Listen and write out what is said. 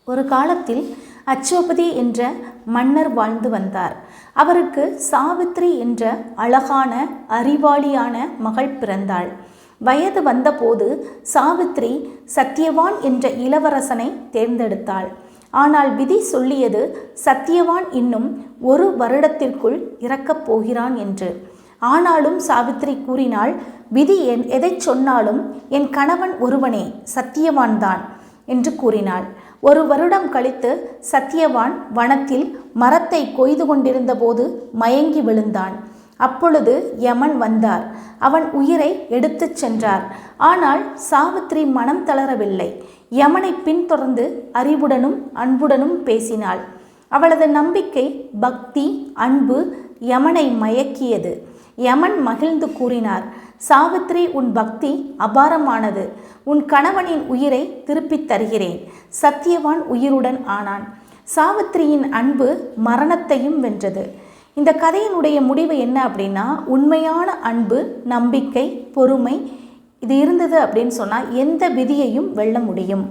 ஒரு காலத்தில் அச்சோபதி என்ற மன்னர் வாழ்ந்து வந்தார். அவருக்கு சாவித்ரி என்ற அழகான அறிவாளியான மகள் பிறந்தாள். வயது வந்தபோது சாவித்ரி சத்தியவான் என்ற இளவரசனை தேர்ந்தெடுத்தாள். ஆனால் விதி சொல்லியது சத்தியவான் இன்னும் 1 வருடத்திற்குள் இறக்கப் போகிறான் என்று. ஆனாலும் சாவித்ரி கூறினாள், விதி எதை சொன்னாலும் என் கணவன் ஒருவனே, சத்தியவான்தான் என்று கூறினாள். 1 வருடம் கழித்து சத்தியவான் வனத்தில் மரத்தை கொய்து கொண்டிருந்த போது மயங்கி விழுந்தான். அப்பொழுது யமன் வந்தார். அவன் உயிரை எடுத்துச் சென்றார். ஆனால் சாவித்ரி மனம் தளரவில்லை. யமனை பின்தொடர்ந்து அறிவுடனும் அன்புடனும் பேசினாள். அவளது நம்பிக்கை, பக்தி, அன்பு யமனை மயக்கியது. யமன் மகிழ்ந்து கூறினார், சாவித்ரி, உன் பக்தி அபாரமானது. உன் கணவனின் உயிரை திருப்பித் தருகிறேன். சத்தியவான் உயிருடன் ஆனான். சாவித்ரியின் அன்பு மரணத்தையும் வென்றது. இந்த கதையினுடைய முடிவு என்ன அப்படின்னா, உண்மையான அன்பு, நம்பிக்கை, பொறுமை இது இருந்தது அப்படின்னு சொன்னால் எந்த விதியையும் வெல்ல முடியும்.